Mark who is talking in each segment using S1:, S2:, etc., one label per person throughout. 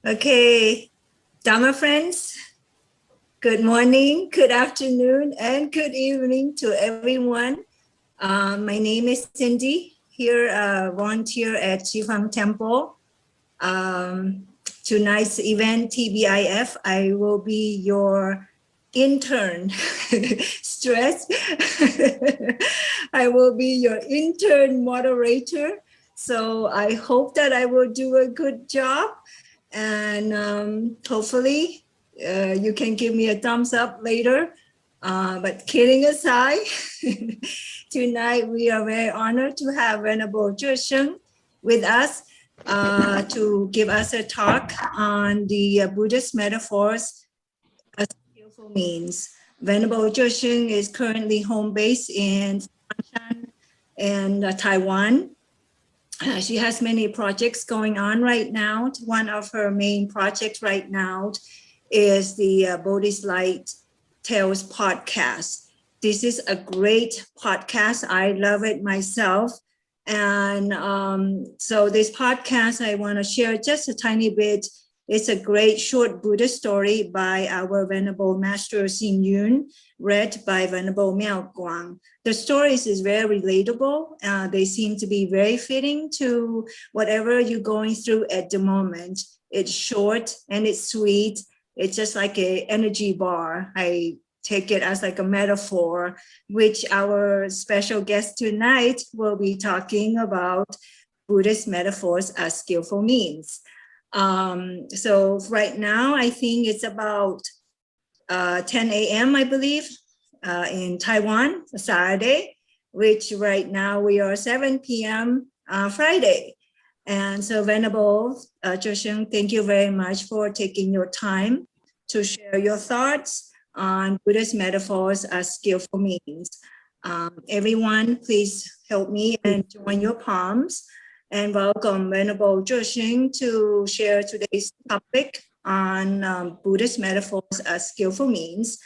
S1: Okay, Dharma friends, good morning, good afternoon, and good evening to everyone. My name is Cindy, here volunteer at Shifang Temple. Tonight's event, TBIF, I will be your intern. Stress. I will be your intern moderator. So I hope that I will do a good job. And hopefully you can give me a thumbs up later. But kidding aside, tonight we are very honored to have Venerable Sheng with us to give us a talk on the Buddhist metaphors as skillful means. Venerable Sheng is currently home based in Fanshan and Taiwan. She has many projects going on right now. One of her main projects right now is the Buddhist Light Tales podcast. This is a great podcast. I love it myself. And so this podcast, I want to share just a tiny bit. It's a great short Buddhist story by our Venerable Master Xin Yun, read by Venerable Miao Guang. The stories is very relatable. They seem to be very fitting to whatever you're going through at the moment. It's short and it's sweet. It's just like an energy bar. I take it as like a metaphor, which our special guest tonight will be talking about Buddhist metaphors as skillful means. So right now, I think it's about 10 a.m., I believe, in Taiwan, Saturday, which right now we are 7 p.m. Friday. And so Venerable Sheng, thank you very much for taking your time to share your thoughts on Buddhist metaphors as skillful means. Everyone, please help me and join your palms and welcome Venerable Sheng to share today's topic on Buddhist metaphors as skillful means.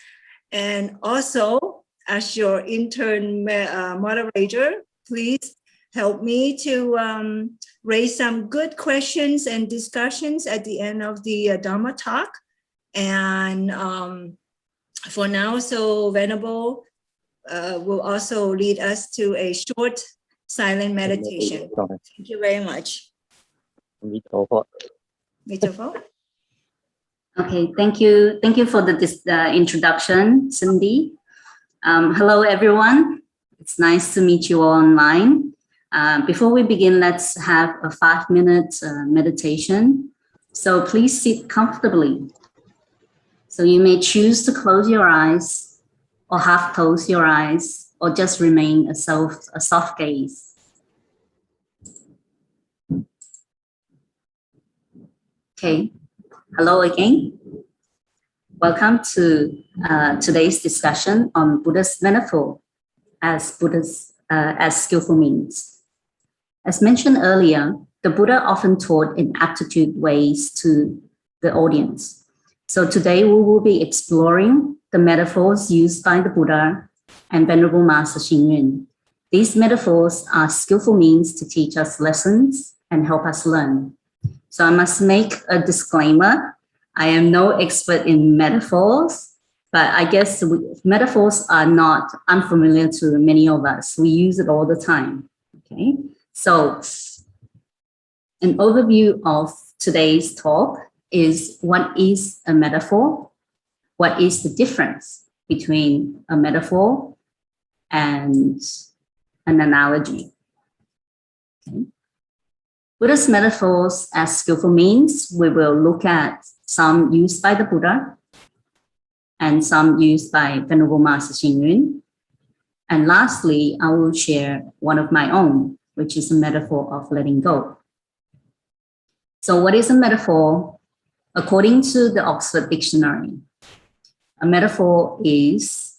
S1: And also, as your intern moderator, please help me to raise some good questions and discussions at the end of the Dharma talk. And for now, so Venerable will also lead us to a short silent meditation. Thank you very much.
S2: Okay, thank you. Thank you for the introduction, Cindy. Hello, everyone. It's nice to meet you all online. Before we begin, let's have a 5-minute meditation. So please sit comfortably. So you may choose to close your eyes or half close your eyes or just remain a soft gaze. Okay, hello again. Welcome to today's discussion on Buddhist metaphor as skillful means. As mentioned earlier, the Buddha often taught in aptitude ways to the audience. So today we will be exploring the metaphors used by the Buddha and Venerable Master Xing Yun. These metaphors are skillful means to teach us lessons and help us learn. So I must make a disclaimer. I am no expert in metaphors, but I guess metaphors are not unfamiliar to many of us. We use it all the time. Okay, so an overview of today's talk is what is a metaphor? What is the difference between a metaphor and an analogy? Okay. Buddhist metaphors as skillful means, we will look at some used by the Buddha and some used by Venerable Master Xing Yun. And lastly, I will share one of my own, which is a metaphor of letting go. So what is a metaphor? According to the Oxford Dictionary, a metaphor is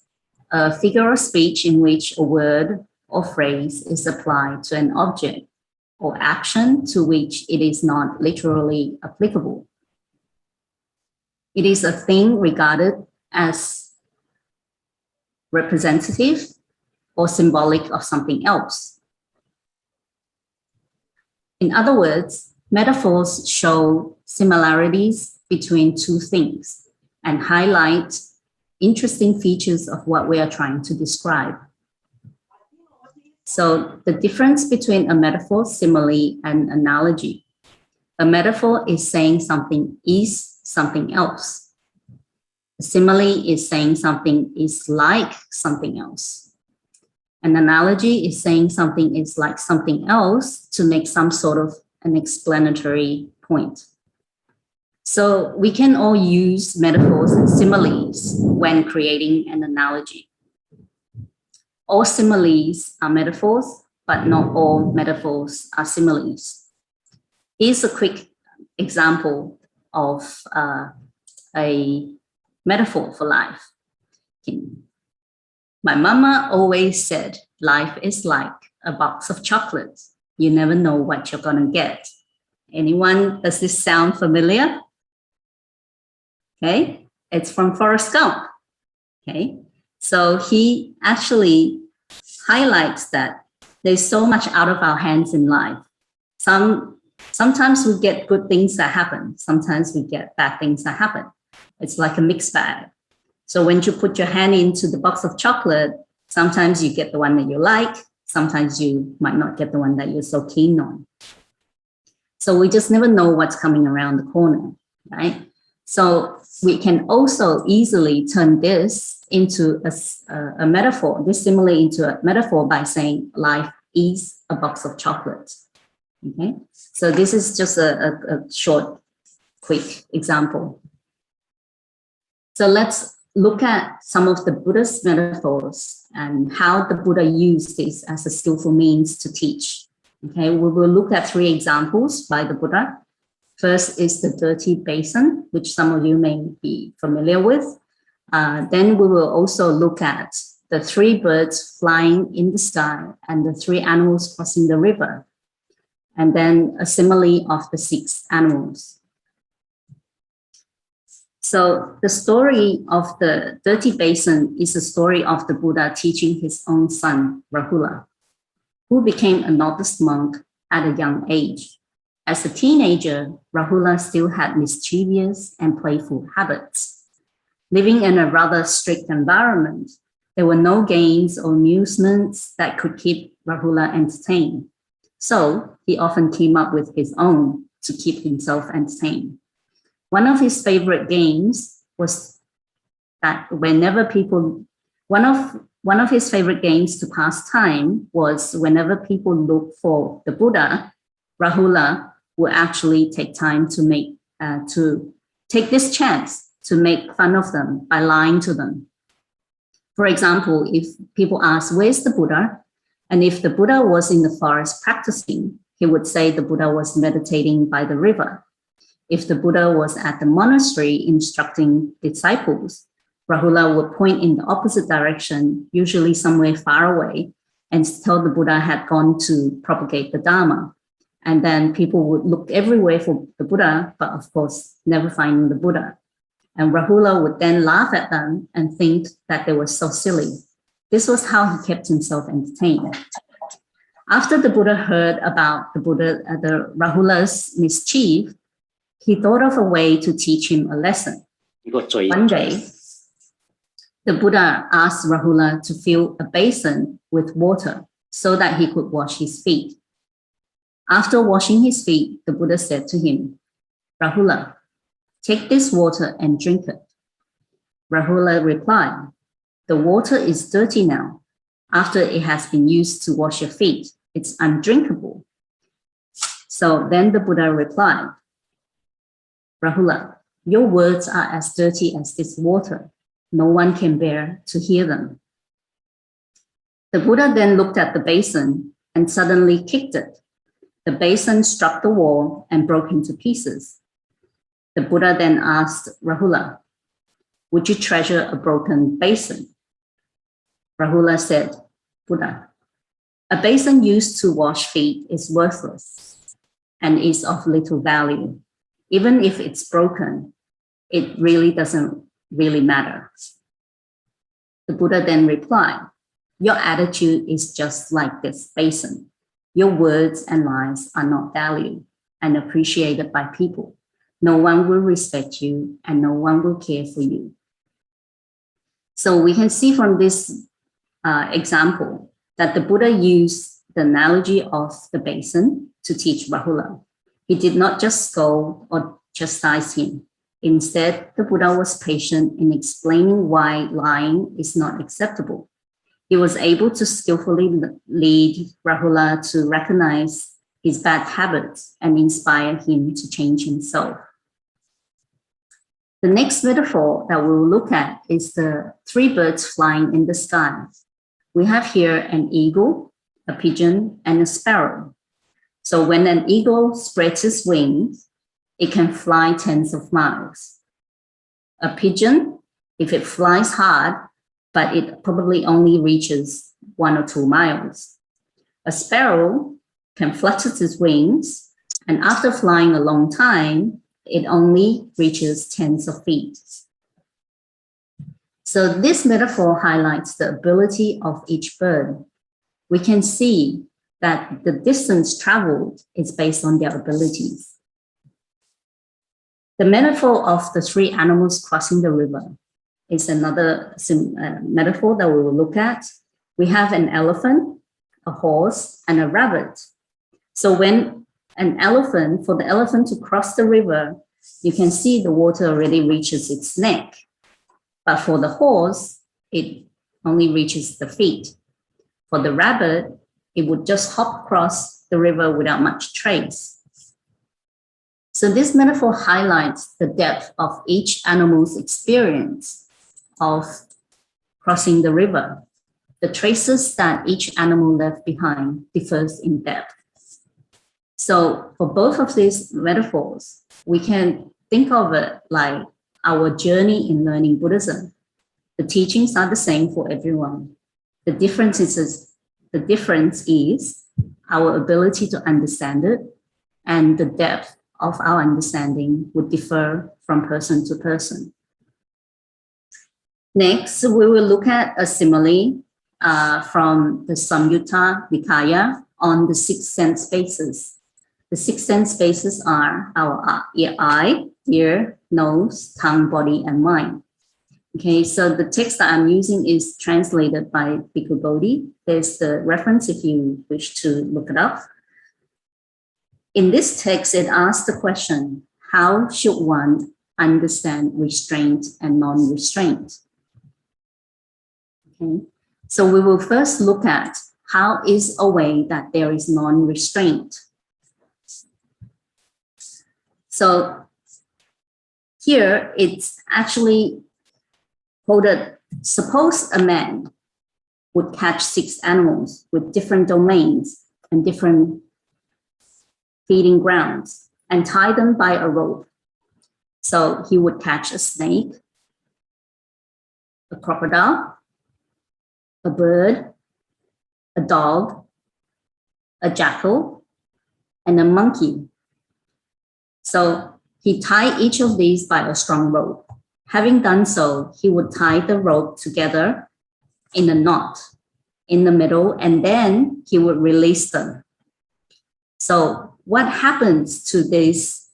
S2: a figure of speech in which a word or phrase is applied to an object or action to which it is not literally applicable. It is a thing regarded as representative or symbolic of something else. In other words, metaphors show similarities between two things and highlight interesting features of what we are trying to describe. So the difference between a metaphor, simile, and analogy. A metaphor is saying something is something else. A simile is saying something is like something else. An analogy is saying something is like something else to make some sort of an explanatory point. So we can all use metaphors and similes when creating an analogy. All similes are metaphors, but not all metaphors are similes. Here's a quick example of a metaphor for life. My mama always said, life is like a box of chocolates. You never know what you're gonna get. Anyone, does this sound familiar? Okay, it's from Forrest Gump. Okay, so he actually highlights that there's so much out of our hands in life. Sometimes we get good things that happen. Sometimes we get bad things that happen. It's like a mixed bag. So when you put your hand into the box of chocolate, sometimes you get the one that you like. Sometimes you might not get the one that you're so keen on. So we just never know what's coming around the corner, right? So we can also easily turn this into a metaphor, this simile into a metaphor by saying life is a box of chocolates. Okay, so this is just a short, quick example. So let's look at some of the Buddhist metaphors and how the Buddha used this as a skillful means to teach. Okay, we will look at 3 examples by the Buddha. First is the dirty basin, which some of you may be familiar with. Then we will also look at the 3 birds flying in the sky and the 3 animals crossing the river. And then a simile of the 6 animals. So the story of the dirty basin is a story of the Buddha teaching his own son, Rahula, who became a novice monk at a young age. As a teenager, Rahula still had mischievous and playful habits. Living in a rather strict environment, there were no games or amusements that could keep Rahula entertained. So he often came up with his own to keep himself entertained. One of his favorite games was that one of his favorite games to pass time was whenever people looked for the Buddha, Rahula would actually take time to take this chance to make fun of them by lying to them. For example, if people ask, where's the Buddha? And if the Buddha was in the forest practicing, he would say the Buddha was meditating by the river. If the Buddha was at the monastery instructing disciples, Rahula would point in the opposite direction, usually somewhere far away, and tell the Buddha had gone to propagate the Dharma. And then people would look everywhere for the Buddha, but of course, never finding the Buddha. And Rahula would then laugh at them and think that they were so silly. This was how he kept himself entertained. After the Buddha heard about the Rahula's mischief, he thought of a way to teach him a lesson. One day, the Buddha asked Rahula to fill a basin with water so that he could wash his feet. After washing his feet, the Buddha said to him, Rahula, take this water and drink it. Rahula replied, the water is dirty now. After it has been used to wash your feet, it's undrinkable. So then the Buddha replied, Rahula, your words are as dirty as this water. No one can bear to hear them. The Buddha then looked at the basin and suddenly kicked it. The basin struck the wall and broke into pieces. The Buddha then asked Rahula, would you treasure a broken basin? Rahula said, Buddha, a basin used to wash feet is worthless and is of little value. Even if it's broken, it really doesn't really matter. The Buddha then replied, your attitude is just like this basin. Your words and lies are not valued and appreciated by people. no one will respect you, and no one will care for you. So we can see from this example that the Buddha used the analogy of the basin to teach Rahula. He did not just scold or chastise him. Instead, the Buddha was patient in explaining why lying is not acceptable. He was able to skillfully lead Rahula to recognize his bad habits and inspire him to change himself. The next metaphor that we will look at is the three birds flying in the sky. We have here an eagle, a pigeon, and a sparrow. So when an eagle spreads its wings, it can fly tens of miles. A pigeon, if it flies hard, but it probably only reaches 1 or 2 miles. A sparrow can flutter its wings, and after flying a long time, it only reaches tens of feet. So this metaphor highlights the ability of each bird. We can see that the distance traveled is based on their abilities. The metaphor of the three animals crossing the river is another metaphor that we will look at. We have an elephant, a horse, and a rabbit. So when for the elephant to cross the river, you can see the water already reaches its neck. But for the horse, it only reaches the feet. For the rabbit, it would just hop across the river without much trace. So this metaphor highlights the depth of each animal's experience of crossing the river. The traces that each animal left behind differs in depth. So for both of these metaphors, we can think of it like our journey in learning Buddhism. The teachings are the same for everyone. The difference is our ability to understand it, and the depth of our understanding would differ from person to person. Next, we will look at a simile from the Samyutta Nikaya on the 6 sense spaces. The 6 sense spaces are our eye, ear, nose, tongue, body, and mind. Okay, so the text that I'm using is translated by Bhikkhu Bodhi. There's the reference if you wish to look it up. In this text, it asks the question, how should one understand restraint and non-restraint? Okay, so we will first look at how is a way that there is non-restraint. So here it's actually quoted, suppose a man would catch 6 animals with different domains and different feeding grounds and tie them by a rope. So he would catch a snake, a crocodile, a bird, a dog, a jackal, and a monkey. So he tied each of these by a strong rope. Having done so, he would tie the rope together in a knot in the middle, and then he would release them. So what happens to these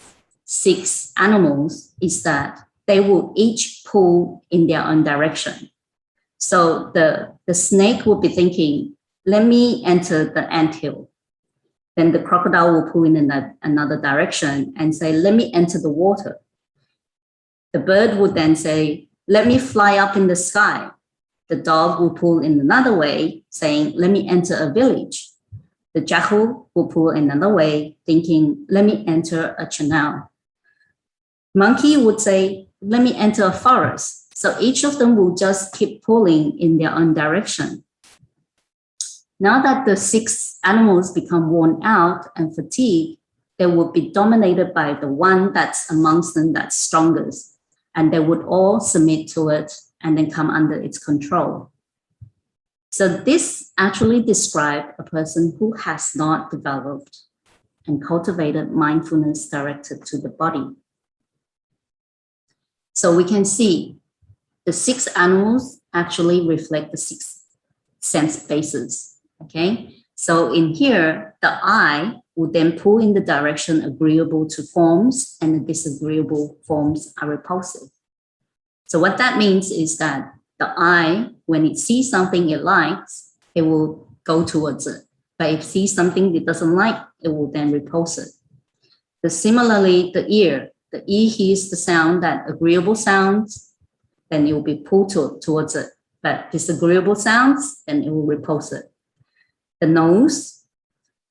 S2: 6 animals is that they will each pull in their own direction. So the snake will be thinking, let me enter the anthill. Then the crocodile will pull in another direction and say, let me enter the water. The bird would then say, let me fly up in the sky. The dog will pull in another way, saying, let me enter a village. The jackal will pull another way, thinking, let me enter a canal. Monkey would say, let me enter a forest. So each of them will just keep pulling in their own direction. Now that the 6 animals become worn out and fatigued, they would be dominated by the one that's amongst them that's strongest, and they would all submit to it and then come under its control. So this actually describes a person who has not developed and cultivated mindfulness directed to the body. So we can see the 6 animals actually reflect the 6 sense bases. Okay, so in here, the eye will then pull in the direction agreeable to forms, and the disagreeable forms are repulsive. So what that means is that the eye, when it sees something it likes, it will go towards it. But if it sees something it doesn't like, it will then repulse it. Similarly, the ear hears the sound that agreeable sounds, then it will be pulled towards it. But disagreeable sounds, then it will repulse it. The nose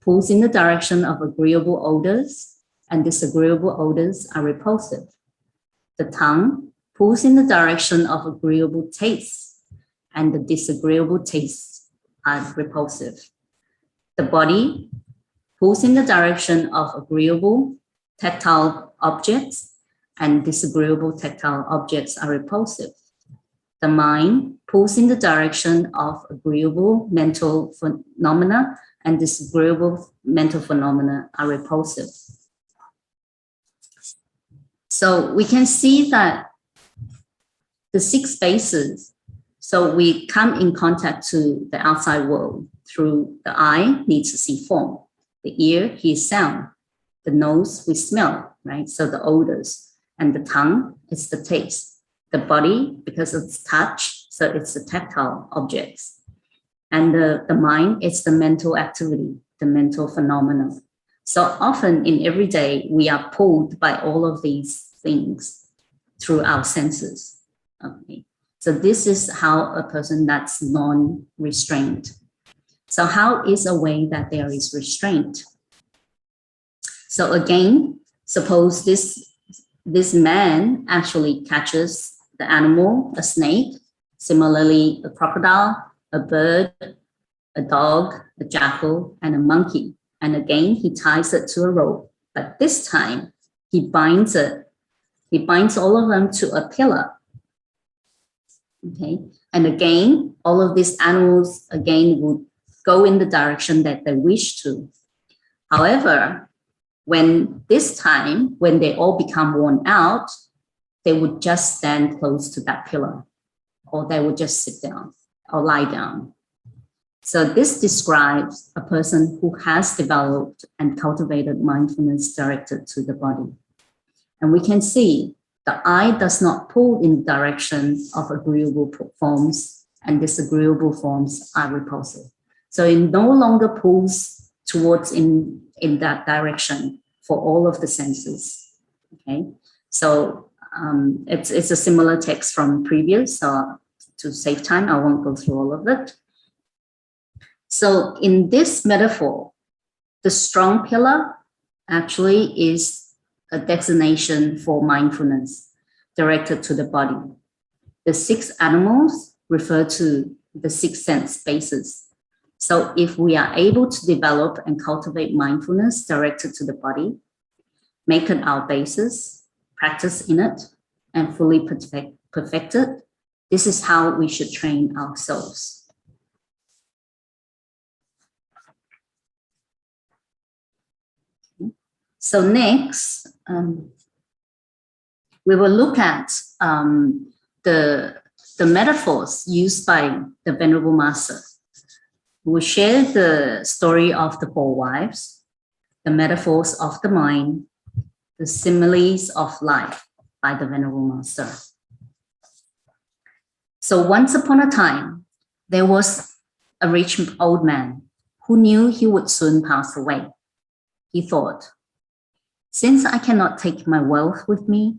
S2: pulls in the direction of agreeable odors, and disagreeable odors are repulsive. The tongue pulls in the direction of agreeable tastes, and the disagreeable tastes are repulsive. The body pulls in the direction of agreeable tactile objects, and disagreeable tactile objects are repulsive. The mind pulls in the direction of agreeable mental phenomena, and disagreeable mental phenomena are repulsive. So we can see that the 6 bases, so we come in contact to the outside world through the eye, needs to see form. The ear hears sound. The nose, we smell, right? So the odors. And the tongue is the taste. The body, because it's touch, so it's the tactile objects. And the mind, it's the mental activity, the mental phenomena. So often in every day, we are pulled by all of these things through our senses. Okay. So this is how a person that's non-restrained. So how is a way that there is restraint? So again, suppose this man actually catches the animal, a snake, similarly a crocodile, a bird, a dog, a jackal, and a monkey. And again, he ties it to a rope, but this time he binds it. He binds all of them to a pillar. Okay, and again, all of these animals again would go in the direction that they wish to. However, when this time, when they all become worn out, they would just stand close to that pillar, or they would just sit down or lie down. So this describes a person who has developed and cultivated mindfulness directed to the body. And we can see the eye does not pull in the direction of agreeable forms, and disagreeable forms are repulsive. So it no longer pulls towards in that direction for all of the senses. Okay, so it's a similar text from previous, so to save time, I won't go through all of it. So in this metaphor, the strong pillar actually is a designation for mindfulness directed to the body. The 6 animals refer to the 6 sense bases. So if we are able to develop and cultivate mindfulness directed to the body, make it our basis, practice in it, and fully perfect it, this is how we should train ourselves. So next, we will look at the metaphors used by the Venerable Master. We'll share the story of the 4 wives, the metaphors of the mind, the similes of life by the Venerable Master. So once upon a time, there was a rich old man who knew he would soon pass away. He thought, since I cannot take my wealth with me,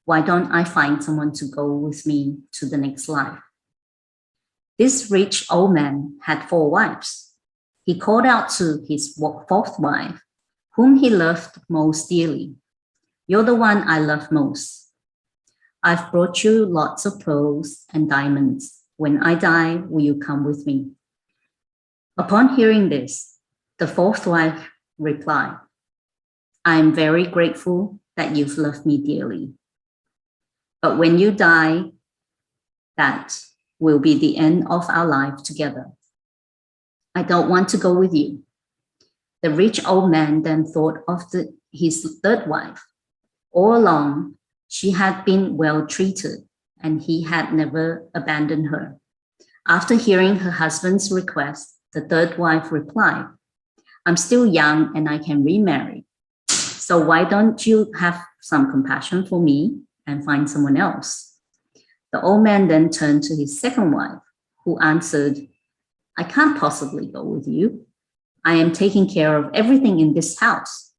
S2: why don't I find someone to go with me to the next life? This rich old man had 4 wives. He called out to his 4th wife, whom he loved most dearly. You're the one I love most. I've brought you lots of pearls and diamonds. When I die, will you come with me? Upon hearing this, the 4th wife replied, I am very grateful that you've loved me dearly. But when you die, that will be the end of our life together. I don't want to go with you. The rich old man then thought of his 3rd wife. All along, she had been well treated, and he had never abandoned her. After hearing her husband's request, the 3rd wife replied, I'm still young and I can remarry. So why don't you have some compassion for me and find someone else? The old man then turned to his second wife, who answered, I can't possibly go with you. I am taking care of everything in this house.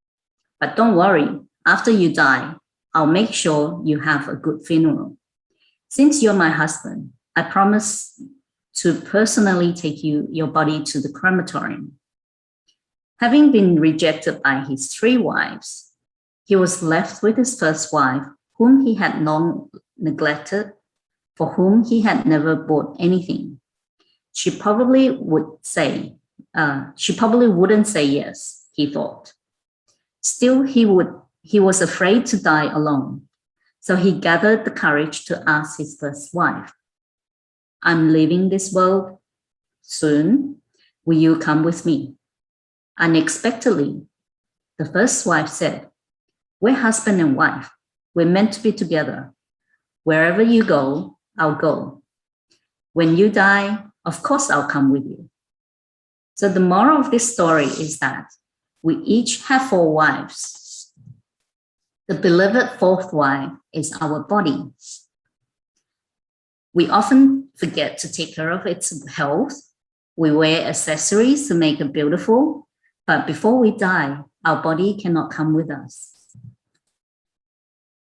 S2: But don't worry, after you die, I'll make sure you have a good funeral. Since you're my husband, I promise to personally take your body to the crematorium. Having been rejected by his 3 wives, he was left with his first wife, whom he had long neglected, for whom he had never bought anything. She probably wouldn't say yes, he thought. Still, he was afraid to die alone. So he gathered the courage to ask his first wife, I'm leaving this world soon. Will you come with me? Unexpectedly, the first wife said, we're husband and wife. We're meant to be together. Wherever you go, I'll go. When you die, of course I'll come with you. So the moral of this story is that we each have 4 wives. The beloved 4th wife is our body. We often forget to take care of its health. We wear accessories to make it beautiful, but before we die, our body cannot come with us.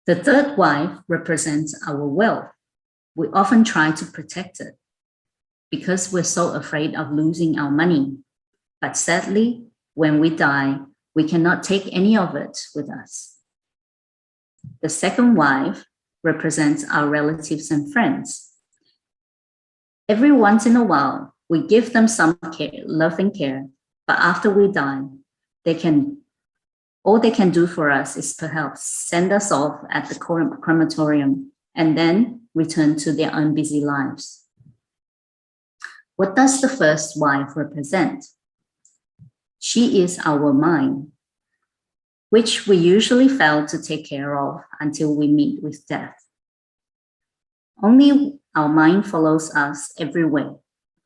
S2: The 3rd wife represents our wealth. We often try to protect it because we're so afraid of losing our money. But sadly, when we die, we cannot take any of it with us. The 2nd wife represents our relatives and friends. Every once in a while, we give them some care, love and care, but after we die, all they can do for us is perhaps send us off at the crematorium and then return to their own busy lives. What does the 1st wife represent? She is our mind, which we usually fail to take care of until we meet with death. Only our mind follows us everywhere.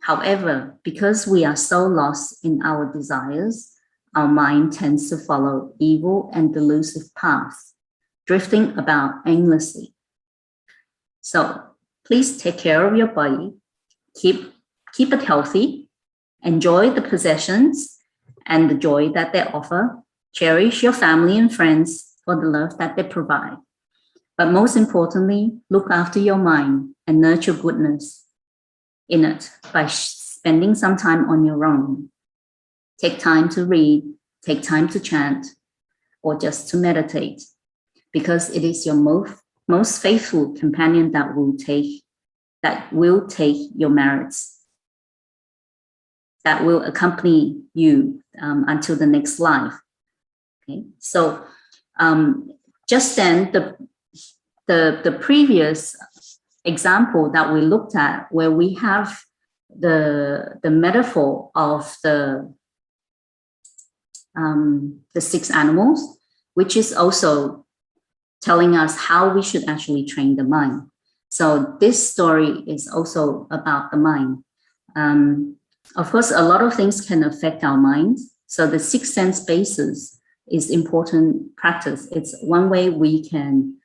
S2: However, because we are so lost in our desires, our mind tends to follow evil and delusive paths, drifting about aimlessly. So please take care of your body, keep it healthy, enjoy the possessions and the joy that they offer, cherish your family and friends for the love that they provide. But most importantly, look after your mind and nurture goodness in it by spending some time on your own. Take time to read, take time to chant, or just to meditate, because it is your most faithful companion that will take your merits, that will accompany you until the next life. Okay, so just then the previous example that we looked at, where we have the metaphor of the 6 animals, which is also telling us how we should actually train the mind. So this story is also about the mind. Of course, a lot of things can affect our minds. So the 6 sense basis is important practice. It's one way we can,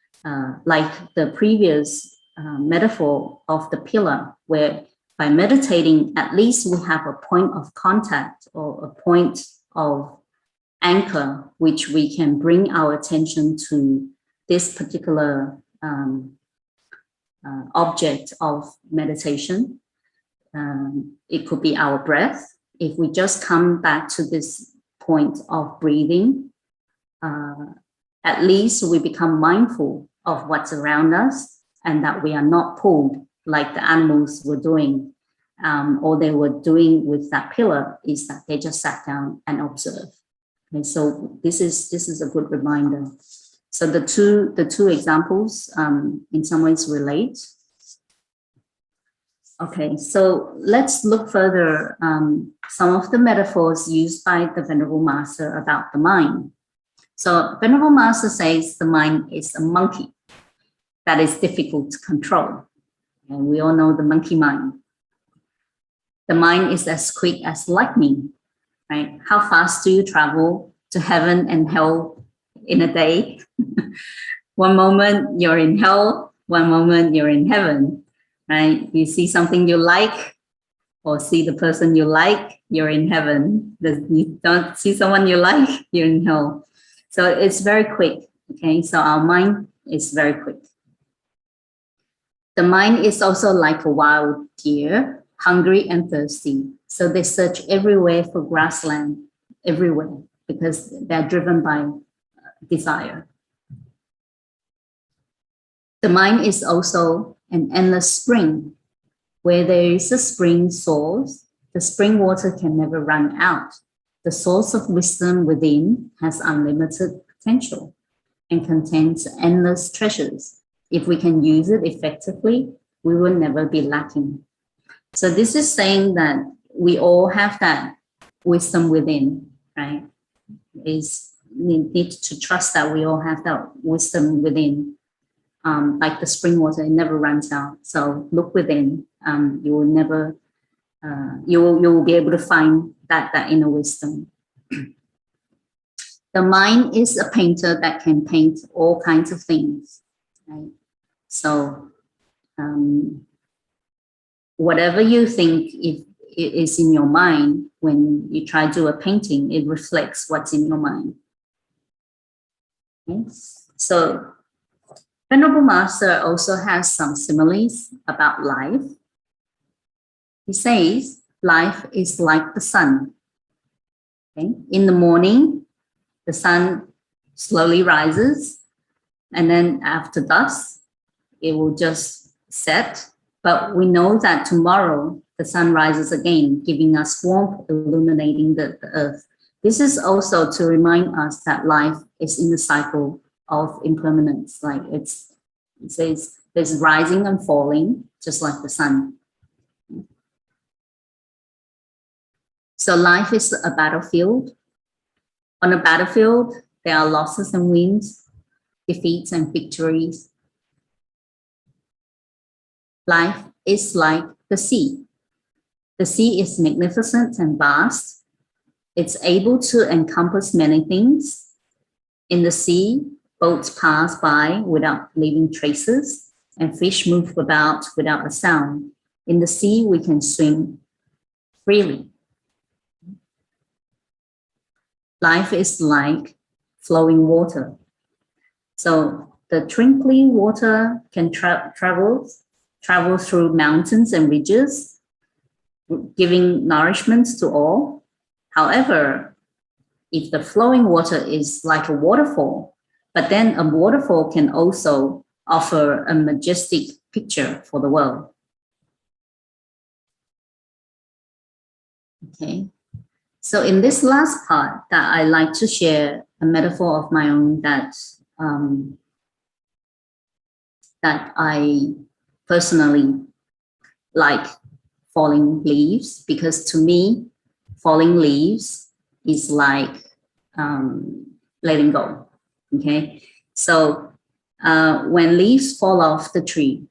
S2: like the previous metaphor of the pillar, where by meditating, at least we have a point of contact or a point of anchor, which we can bring our attention to this particular object of meditation. It could be our breath. If we just come back to this point of breathing, at least we become mindful of what's around us and that we are not pulled like the animals were doing. All they were doing with that pillar is that they just sat down and observed. Okay, so this is a good reminder. So the two examples in some ways relate. Okay, so let's look further some of the metaphors used by the Venerable Master about the mind. So Venerable Master says the mind is a monkey that is difficult to control. And we all know the monkey mind. The mind is as quick as lightning. right? How fast do you travel to heaven and hell in a day? One moment you're in hell, one moment you're in heaven, right? You see something you like or see the person you like, you're in heaven. You don't see someone you like, you're in hell. So it's very quick, okay? So our mind is very quick. The mind is also like a wild deer, hungry and thirsty. So they search everywhere for grassland, everywhere, because they're driven by desire. The mind is also an endless spring. Where there is a spring source, the spring water can never run out. The source of wisdom within has unlimited potential and contains endless treasures. If we can use it effectively, we will never be lacking. So this is saying that we all have that wisdom within, right? Need to trust that we all have that wisdom within. Like the spring water, it never runs out. So look within. You will never. You will be able to find that inner wisdom. The mind is a painter that can paint all kinds of things, right? So whatever you think is in your mind, when you try to do a painting, it reflects what's in your mind. Okay? So Venerable Master also has some similes about life. He says, life is like the sun. Okay? In the morning, the sun slowly rises, and then after dusk, it will just set. But we know that tomorrow, the sun rises again, giving us warmth, illuminating the earth. This is also to remind us that life is in the cycle of impermanence. Like it says there's rising and falling, just like the sun. So life is a battlefield. On a battlefield, there are losses and wins, defeats and victories. Life is like the sea. The sea is magnificent and vast. It's able to encompass many things. In the sea, boats pass by without leaving traces, and fish move about without a sound. In the sea, we can swim freely. Life is like flowing water. So the twinkling water can travel through mountains and ridges, giving nourishment to all. However, if the flowing water is like a waterfall, but then a waterfall can also offer a majestic picture for the world. Okay. So in this last part, that I like to share a metaphor of my own that I personally like falling leaves, because to me, falling leaves is like letting go. Okay, so when leaves fall off the tree,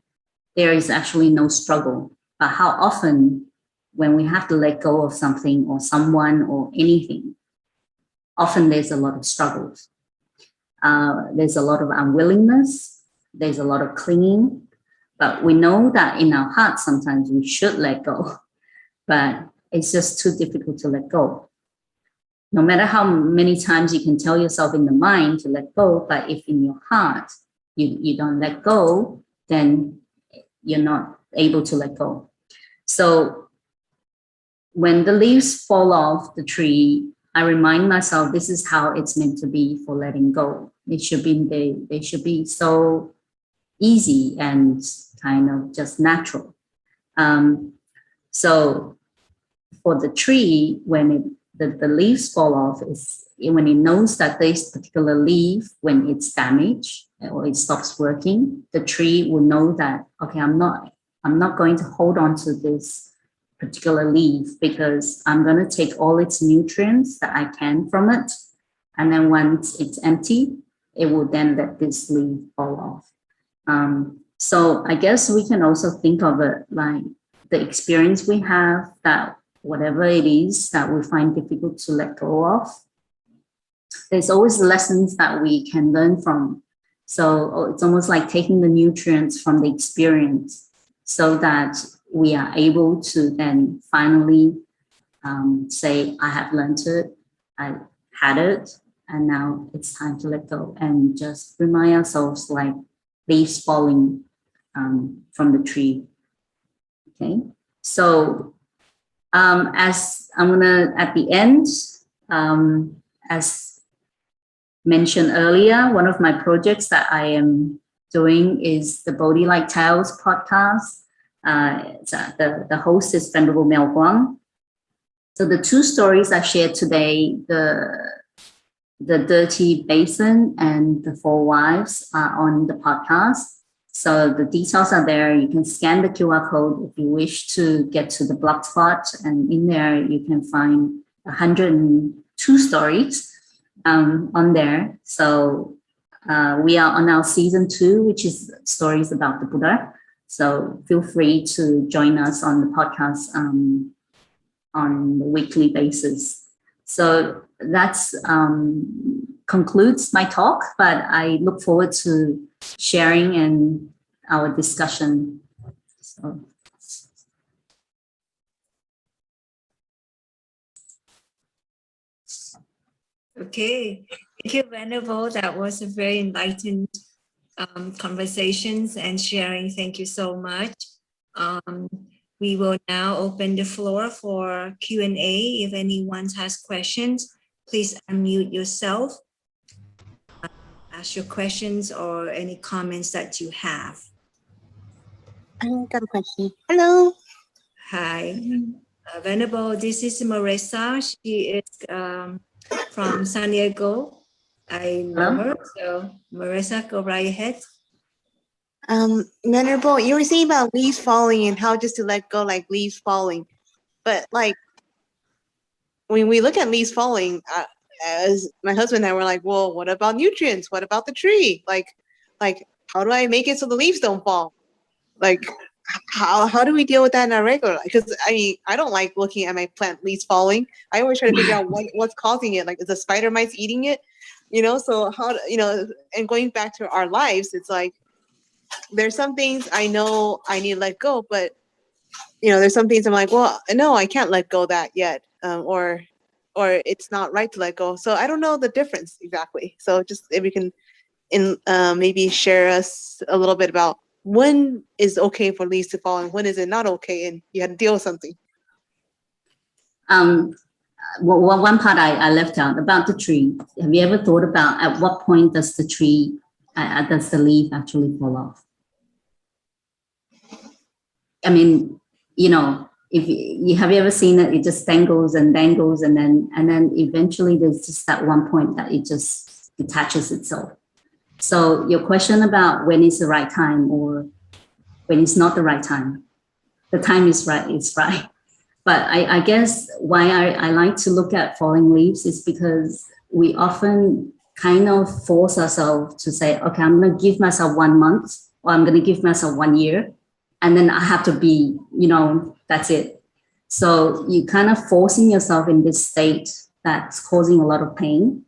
S2: there is actually no struggle. But how often, when we have to let go of something or someone or anything, often there's a lot of struggles. There's a lot of unwillingness. There's a lot of clinging. But we know that in our hearts, sometimes we should let go. But it's just too difficult to let go. No matter how many times you can tell yourself in the mind to let go, but if in your heart you don't let go, then you're not able to let go. So when the leaves fall off the tree, I remind myself this is how it's meant to be for letting go. They should be so easy and kind of just natural. So for the tree, when the leaves fall off, is when it knows that this particular leaf, when it's damaged or it stops working, the tree will know that, okay, I'm not going to hold on to this particular leaf, because I'm going to take all its nutrients that I can from it. And then once it's empty, it will then let this leaf fall off. So I guess we can also think of it like the experience we have, that whatever it is that we find difficult to let go of, there's always lessons that we can learn from. So it's almost like taking the nutrients from the experience so that we are able to then finally say, I have learned it, I had it, and now it's time to let go, and just remind ourselves like leaves falling from the tree. Okay, so as I'm gonna, at the end, as mentioned earlier, one of my projects that I am doing is the Bodhi Like Tales podcast. The host is Venerable Guang. So the two stories I shared today, the dirty basin and the four wives, are on the podcast. So the details are there. You can scan the QR code if you wish to get to the blog spot, and in there you can find 102 stories on there. So we are on our season 2, which is stories about the Buddha. So feel free to join us on the podcast on the weekly basis. So that's concludes my talk, but I look forward to sharing and our discussion. So.
S1: Okay, thank you, Venerable. That was a very enlightened conversations and sharing. Thank you so much. We will now open the floor for Q&A. If anyone has questions, please unmute yourself. Ask your questions or any comments that you have.
S3: I got a question. Hello.
S1: Hi, Venerable. This is Marissa. She is from San Diego. I know her. So Marissa, go right ahead.
S3: Venerable, you were saying about leaves falling and how just to let go, like leaves falling. But like when we look at leaves falling, as my husband and I were like, well, what about nutrients? What about the tree? Like how do I make it so the leaves don't fall? Like how do we deal with that in our regular life? Because I mean, I don't like looking at my plant leaves falling. I always try to figure out what's causing it. Like, is the spider mites eating it? You know, so how, you know, and going back to our lives, it's like, there's some things I know I need to let go, but you know, there's some things I'm like, well, no, I can't let go that yet, or it's not right to let go. So I don't know the difference exactly. So just if you can, maybe share us a little bit about when is okay for leaves to fall and when is it not okay, and you had to deal with something.
S2: Well, one part I left out about the tree. Have you ever thought about at what point does the tree, does the leaf actually fall off? I mean, you know, if you have you ever seen it just dangles and dangles, and then eventually there's just that one point that it just detaches itself. So your question about when is the right time or when it's not the right time, the time is right, it's right. But I guess why I like to look at falling leaves is because we often kind of force ourselves to say, okay, I'm going to give myself 1 month, or I'm going to give myself 1 year, and then I have to be, you know, that's it. So you kind of forcing yourself in this state that's causing a lot of pain.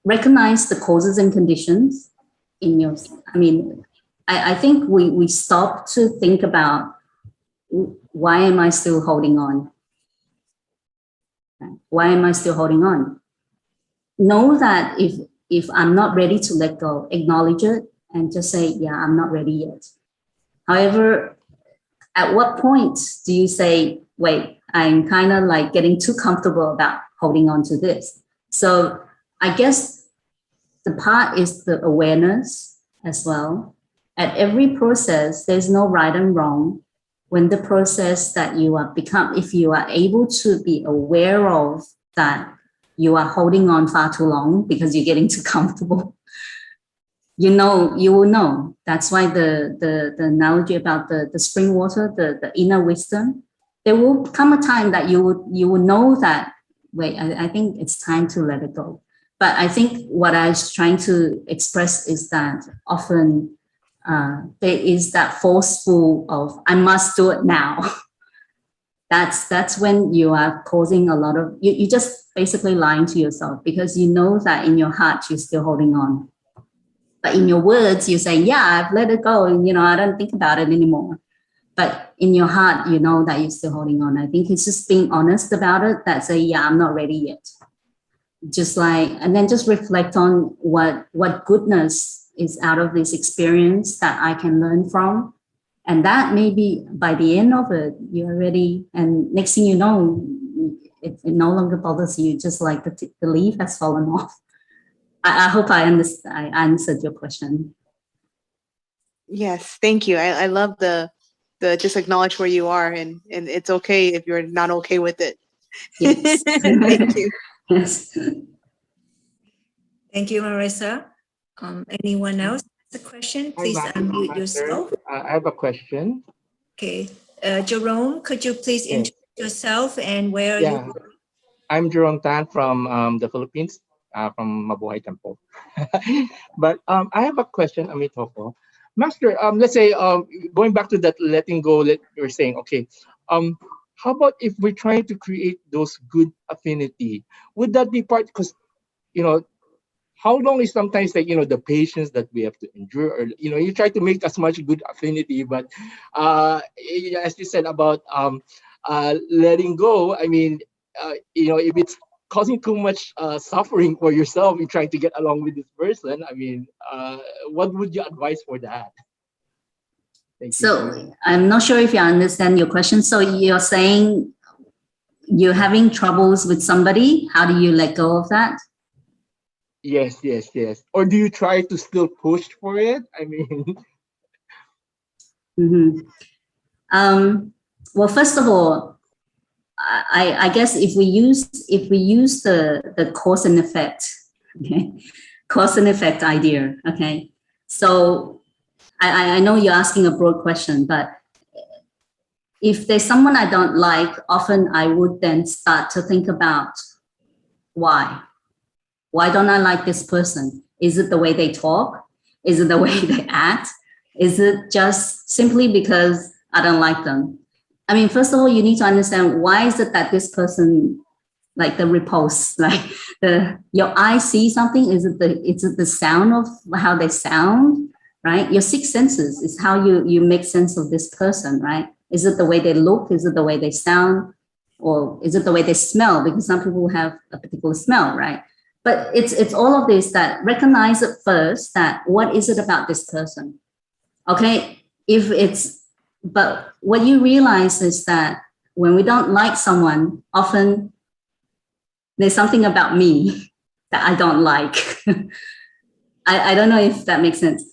S2: Recognize the causes and conditions in your, I mean, I think we stop to think about, why am I still holding on? Why am I still holding on? Know that if I'm not ready to let go, acknowledge it and just say, yeah, I'm not ready yet. However, at what point do you say, wait, I'm kind of like getting too comfortable about holding on to this? So I guess the part is the awareness as well. At every process, there's no right and wrong. When the process that you are if you are able to be aware of that you are holding on far too long because you're getting too comfortable, you will know. That's why the analogy about the spring water, the inner wisdom, there will come a time that you will know that, wait, I think it's time to let it go. But I think what I was trying to express is that often there is that forceful of, I must do it now. that's when you are causing a lot of, you just basically lying to yourself, because you know that in your heart you're still holding on. But in your words, you say, yeah, I've let it go, and I don't think about it anymore. But in your heart, you know that you're still holding on. I think it's just being honest about it, that say, yeah, I'm not ready yet. Just like, and then just reflect on what goodness is out of this experience that I can learn from. And that maybe by the end of it, you're ready. And next thing you know, it no longer bothers you, just like the leaf has fallen off. I hope I answered your question.
S3: Yes, thank you. I love the just acknowledge where you are, and it's okay if you're not okay with it.
S2: Yes.
S3: Thank you.
S2: Yes.
S1: Thank you, Marissa. Anyone else has a question? Please unmute yourself.
S4: I have a question.
S1: Okay. Jerome, could you please
S4: Yes.
S1: introduce yourself and where are
S4: Yeah,
S1: you?
S4: I'm Jerome Tan from the Philippines, from Mabuhay Temple. But I have a question, Amitofo. Master, let's say going back to that letting go that you're saying, okay, how about if we're trying to create those good affinity? Would that be part, because how long is sometimes like the patience that we have to endure, or you try to make as much good affinity, but as you said about letting go, I mean, if it's causing too much suffering for yourself in trying to get along with this person, I mean, what would you advise for that? Thank you.
S2: So I'm not sure if you understand your question. So you're saying you're having troubles with somebody. How do you let go of that?
S4: Yes. Or do you try to still push for it? I mean,
S2: well, first of all, I guess if we use the cause and effect, okay, cause and effect idea, okay. So I know you're asking a broad question, but if there's someone I don't like, often I would then start to think about why. Why don't I like this person? Is it the way they talk? Is it the way they act? Is it just simply because I don't like them? I mean, first of all, you need to understand why is it that this person, like the repulse, like your eye sees something? Is it the sound of how they sound, right? Your six senses is how you make sense of this person, right? Is it the way they look? Is it the way they sound? Or is it the way they smell? Because some people have a particular smell, right? But it's all of this, that recognize it first, that what is it about this person? Okay, but what you realize is that when we don't like someone, often there's something about me that I don't like. I don't know if that makes sense.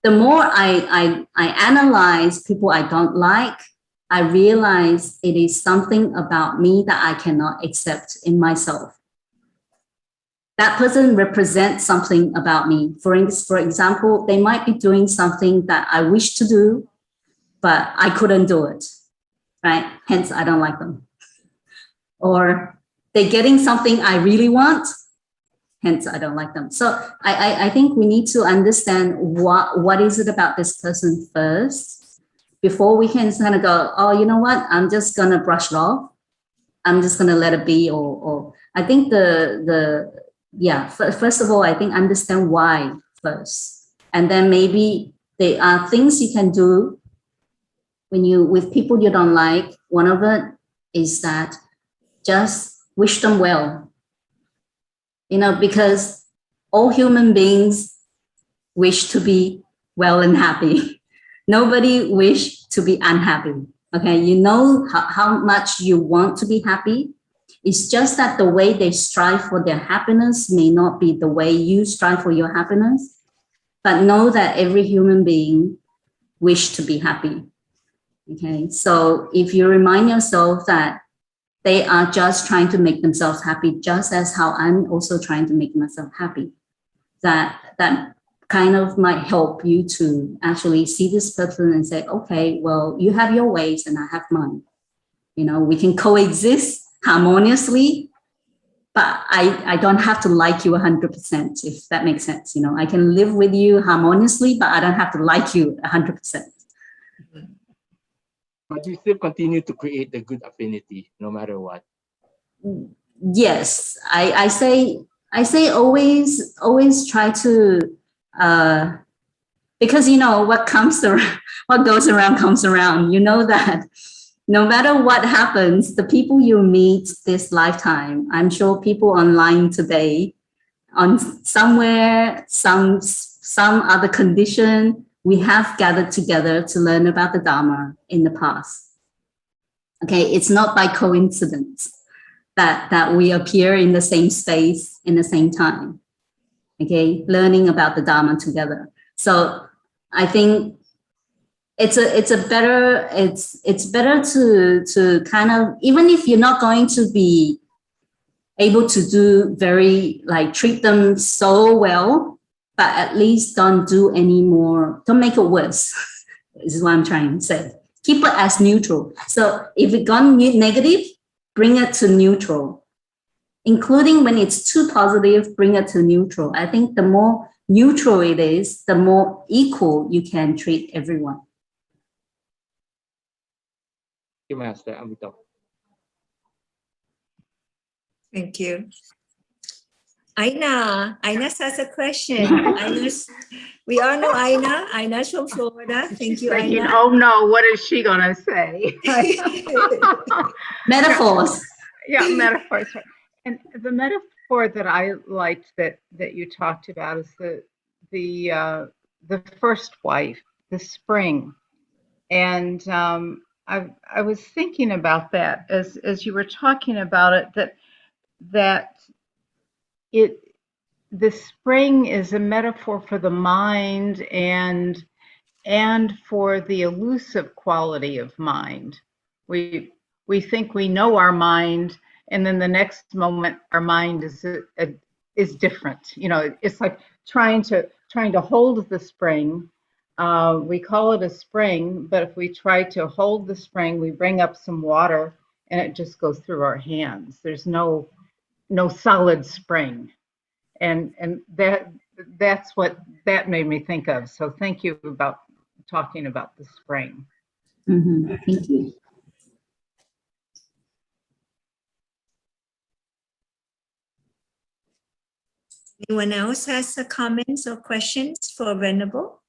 S2: The more I analyze people I don't like, I realize it is something about me that I cannot accept in myself. That person represents something about me. For example, they might be doing something that I wish to do, but I couldn't do it, right? Hence, I don't like them. Or they're getting something I really want, hence I don't like them. So I think we need to understand what is it about this person first before we can kind of go, oh, you know what? I'm just going to brush it off. I'm just going to let it be. Or I think first of all, I think understand why first. And then maybe there are things you can do with people you don't like. One of it is that just wish them well. Because all human beings wish to be well and happy. Nobody wish to be unhappy. Okay, you know how much you want to be happy. It's just that the way they strive for their happiness may not be the way you strive for your happiness. But know that every human being wish to be happy. Okay, so if you remind yourself that they are just trying to make themselves happy, just as how I'm also trying to make myself happy, that kind of might help you to actually see this person and say, okay, well, you have your ways and I have mine. We can coexist harmoniously, but I don't have to like you 100%, if that makes sense. I can live with you harmoniously, but I don't have to like you 100%.
S4: But you still continue to create the good affinity no matter what.
S2: Yes, I say always try to because you know what comes around, what goes around comes around. You know that no matter what happens, the people you meet this lifetime, I'm sure people online today, on somewhere, some other condition, we have gathered together to learn about the Dharma in the past. Okay, it's not by coincidence that we appear in the same space in the same time. Okay, learning about the Dharma together. So I think it's better to kind of, even if you're not going to be able to do very, like, treat them so well, but at least don't do any more, don't make it worse. This is what I'm trying to say. Keep it as neutral. So if it gone negative, bring it to neutral. Including when it's too positive, bring it to neutral. I think the more neutral it is, the more equal you can treat everyone.
S4: Thank you, Master Amito.
S1: Thank you. Aina has a question. We all know Aina. Aina's from Florida. Thank you,
S5: Thinking,
S1: Aina.
S5: oh no, what is she gonna say?
S2: Metaphors.
S5: Yeah, metaphors. And the metaphor that I liked that you talked about is the first wife, the spring. And I was thinking about that as you were talking about it, that the spring is a metaphor for the mind and for the elusive quality of mind. We think we know our mind, and then the next moment our mind is different. You know, it's like trying to hold the spring. We call it a spring, but if we try to hold the spring, we bring up some water and it just goes through our hands. There's no solid spring. And that's what that made me think of. So thank you about talking about the spring.
S2: Mm-hmm. Thank you.
S1: Anyone else has comments or questions for Venerable?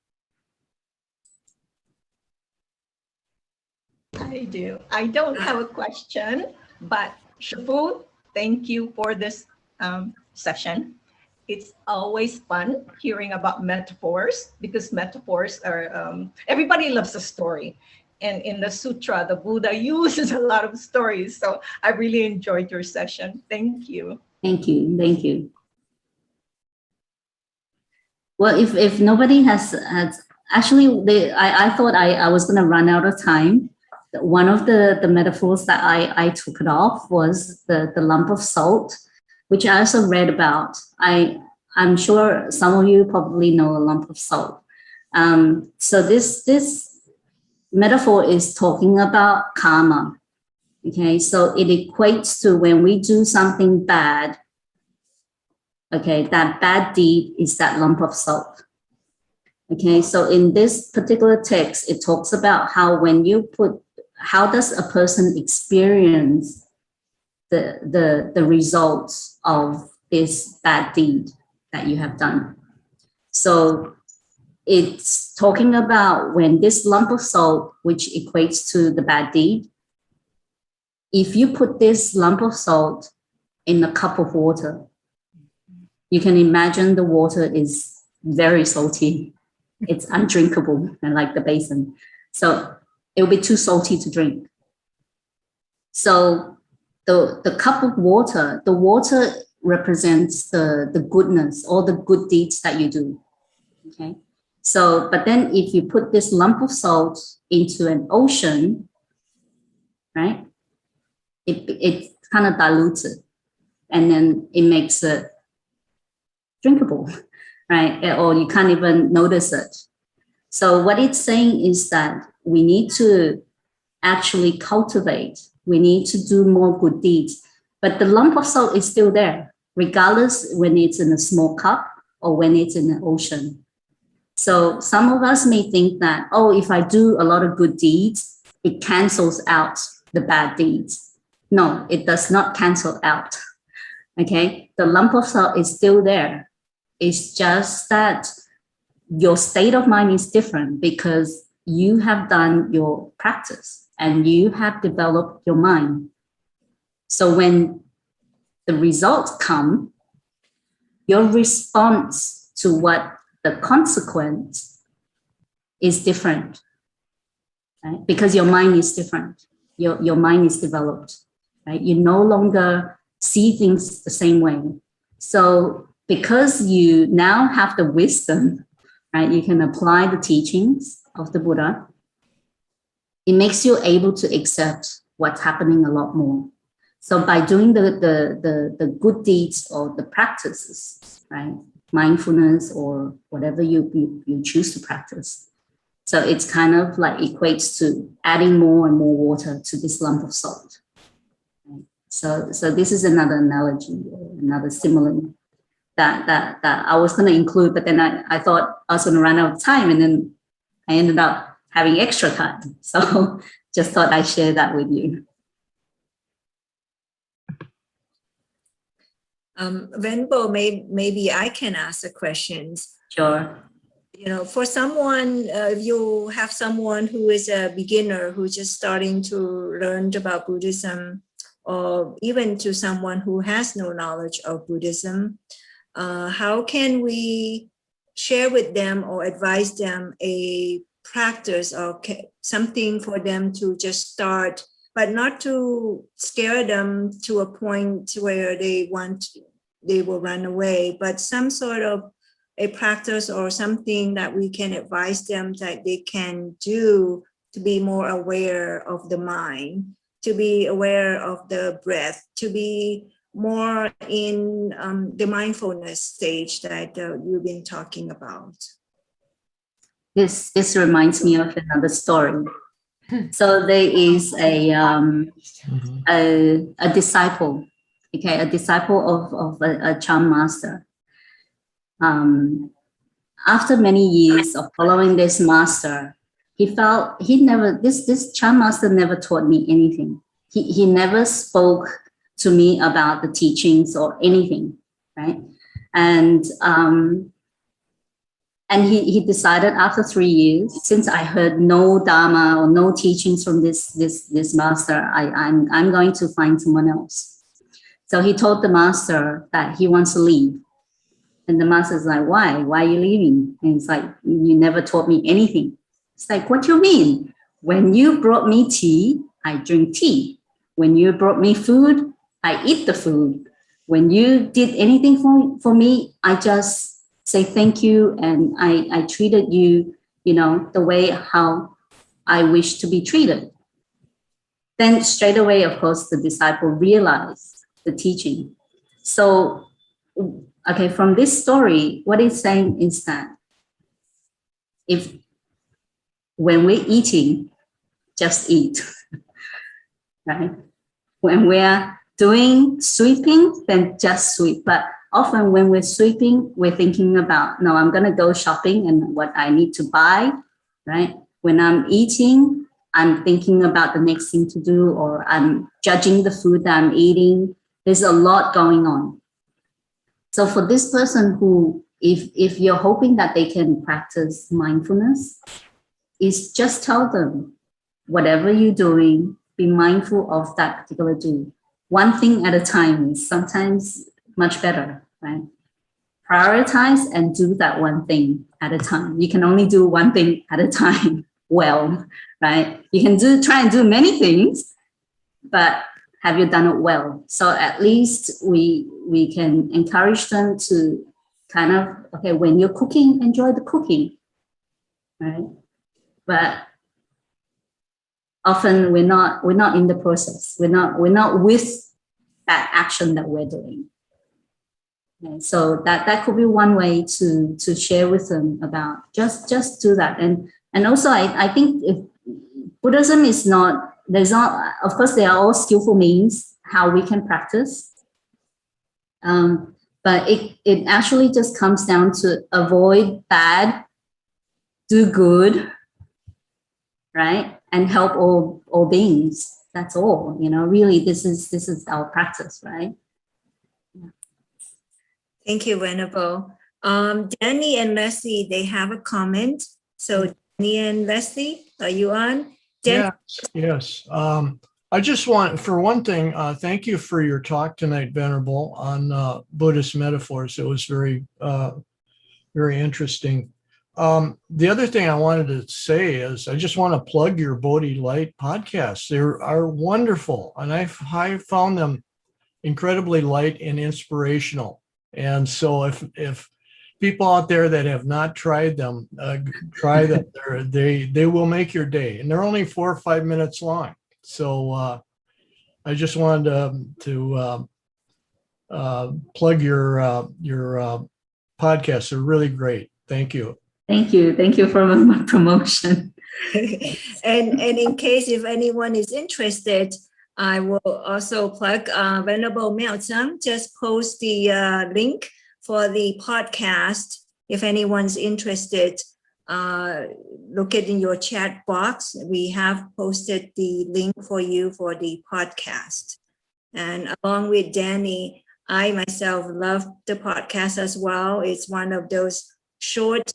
S6: I do. I don't have a question, but Sheng, thank you for this session. It's always fun hearing about metaphors, because metaphors are, everybody loves a story. And in the sutra, the Buddha uses a lot of stories. So I really enjoyed your session. Thank you.
S2: Thank you. Thank you. Well, if nobody has actually, I thought I was going to run out of time. One of the metaphors that I took it off was the lump of salt, which I also read about. I'm sure some of you probably know a lump of salt. So this metaphor is talking about karma. Okay, so it equates to when we do something bad. Okay, that bad deed is that lump of salt. Okay, so in this particular text, it talks about how when you put, how does a person experience the results of this bad deed that you have done. So it's talking about when this lump of salt, which equates to the bad deed, if you put this lump of salt in a cup of water, you can imagine the water is very salty. It's undrinkable, and like the basin. So it will be too salty to drink. So the cup of water, the water represents the goodness, all the good deeds that you do. Okay. So, but then if you put this lump of salt into an ocean, right, it kind of dilutes it, and then it makes it drinkable, right? Or you can't even notice it. So what it's saying is that we need to actually cultivate, we need to do more good deeds, but the lump of salt is still there, regardless when it's in a small cup or when it's in the ocean. So some of us may think that, oh, if I do a lot of good deeds, it cancels out the bad deeds. No, it does not cancel out. Okay, the lump of salt is still there. It's just that your state of mind is different because you have done your practice and you have developed your mind. So when the results come, your response to what the consequence is different, right? Because your mind is different. Your mind is developed, right? You no longer see things the same way. So because you now have the wisdom, right, you can apply the teachings of the Buddha, it makes you able to accept what's happening a lot more. So by doing the good deeds or the practices, right, mindfulness or whatever you choose to practice, so it's kind of like equates to adding more and more water to this lump of salt. Right? So this is another analogy, another simile that I was going to include, but then I thought I was going to run out of time, and then I ended up having extra time. So just thought I'd share that with you.
S1: Venerable, maybe I can ask the questions.
S2: Sure.
S1: You know, for someone, if you have someone who is a beginner who's just starting to learn about Buddhism, or even to someone who has no knowledge of Buddhism, how can we share with them or advise them a practice or something for them to just start, but not to scare them to a point where they will run away, but some sort of a practice or something that we can advise them that they can do to be more aware of the mind, to be aware of the breath, to be more in the mindfulness stage that you've been talking about.
S2: This reminds me of another story. So there is a disciple, okay, a disciple of a Chan master. After many years of following this master, he felt this Chan master never taught me anything. He never spoke to me about the teachings or anything, right? And he decided after 3 years, since I heard no Dharma or no teachings from this master, I'm going to find someone else. So he told the master that he wants to leave. And the master's like, why? Why are you leaving? And it's like, you never taught me anything. It's like, what do you mean? When you brought me tea, I drink tea. When you brought me food, I eat the food. When you did anything for me, I just say thank you, and I treated you, you know, the way how I wish to be treated. Then straight away, of course, the disciple realized the teaching. So, okay, from this story, what it's saying is that when we're eating, just eat, right? When we're doing sweeping, then just sweep. But often when we're sweeping, we're thinking about, no, I'm going to go shopping and what I need to buy, right? When I'm eating, I'm thinking about the next thing to do, or I'm judging the food that I'm eating. There's a lot going on. So for this person who, if you're hoping that they can practice mindfulness, is just tell them, whatever you're doing, be mindful of that particular do. One thing at a time is sometimes much better, right? Prioritize and do that one thing at a time. You can only do one thing at a time well, right? You can try and do many things, but have you done it well? So at least we can encourage them to kind of, okay, when you're cooking, enjoy the cooking, right? But often we're not in the process. We're not with that action that we're doing. Okay, so that could be one way to share with them about just do that. And also I think if Buddhism is not, of course there are all skillful means how we can practice. But it actually just comes down to avoid bad, do good, right? and help all beings. That's all. Really, this is our practice, right?
S1: Thank you, Venerable. Danny and Leslie, they have a comment. So Danny and Leslie, are you on?
S7: Yes, yes. I just want, for one thing, thank you for your talk tonight, Venerable, on Buddhist metaphors. It was very, very interesting. The other thing I wanted to say is I just want to plug your Bodhi Light podcasts. They are wonderful, and I found them incredibly light and inspirational. And so if people out there that have not tried them, try them. They will make your day, and they're only 4 or 5 minutes long. So I just wanted to plug your podcasts. They're really great. Thank you.
S2: Thank you for my promotion.
S1: and in case if anyone is interested, I will also plug Venerable Miao-Tsang. Just post the link for the podcast. If anyone's interested, look it in your chat box. We have posted the link for you for the podcast. And along with Danny, I myself love the podcast as well. It's one of those short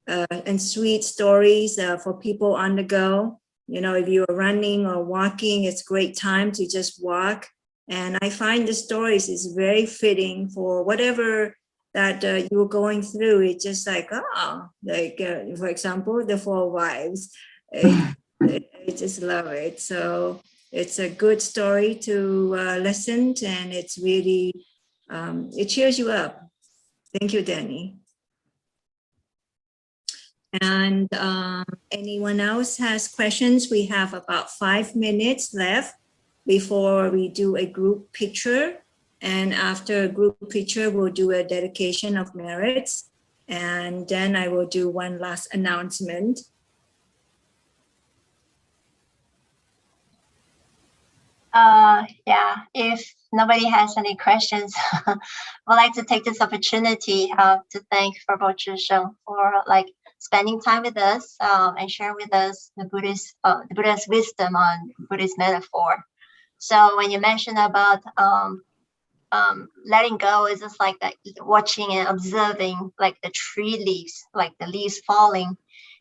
S1: and sweet stories for people on the go. If you're running or walking, it's a great time to just walk. And I find the stories is very fitting for whatever that you're going through. It's just like, for example, the 4 wives. I just love it. So it's a good story to listen, and it's really, it cheers you up. Thank you, Danny. And anyone else has questions? We have about 5 minutes left before we do a group picture. And after a group picture, we'll do a dedication of merits. And then I will do one last announcement.
S8: If nobody has any questions, I'd like to take this opportunity to thank Venerable Sheng for spending time with us and sharing with us the Buddha's wisdom on Buddhist metaphor. So when you mentioned about letting go, is just like that, watching and observing like the tree leaves, like the leaves falling.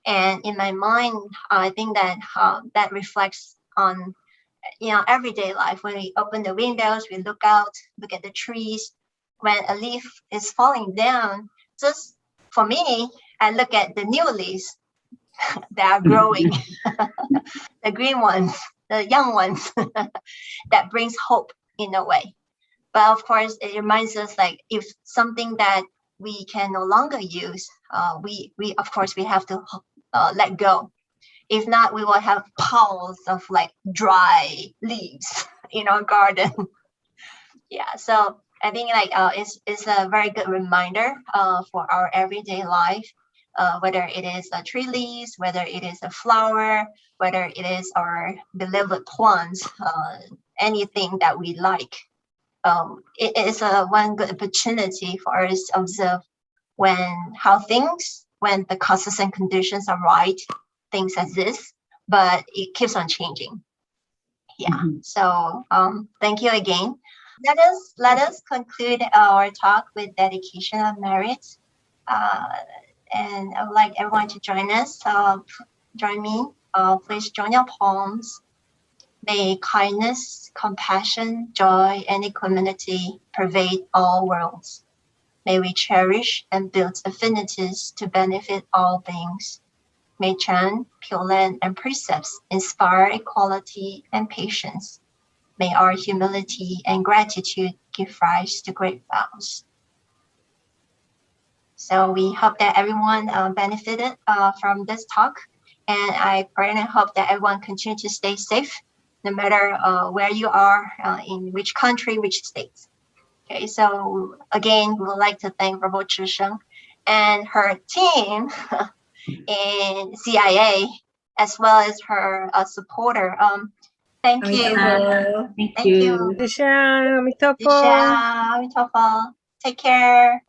S8: And in my mind, I think that that reflects on everyday life. When we open the windows, we look out, look at the trees. When a leaf is falling down, just for me, I look at the new leaves that are growing, the green ones, the young ones. That brings hope in a way. But of course, it reminds us like if something that we can no longer use, we of course we have to let go. If not, we will have piles of like dry leaves in our garden. So I think like it's a very good reminder for our everyday life, whether it is a tree leaves, whether it is a flower, whether it is our beloved plants, anything that we like. It is one good opportunity for us to observe when the causes and conditions are right, things exist, but it keeps on changing. So thank you again. Let us conclude our talk with dedication of merit. And I would like everyone to join us. Join me. Please join your palms. May kindness, compassion, joy, and equanimity pervade all worlds. May we cherish and build affinities to benefit all beings. May Chan, Pure Land, and precepts inspire equality and patience. May our humility and gratitude give rise to great vows. So we hope that everyone benefited from this talk. And I pray and hope that everyone continue to stay safe, no matter where you are, in which country, which states. Okay, so again, we would like to thank Venerable Sheng and her team in CIA, as well as her supporter. Thank you.
S2: Thank you.
S8: Take care.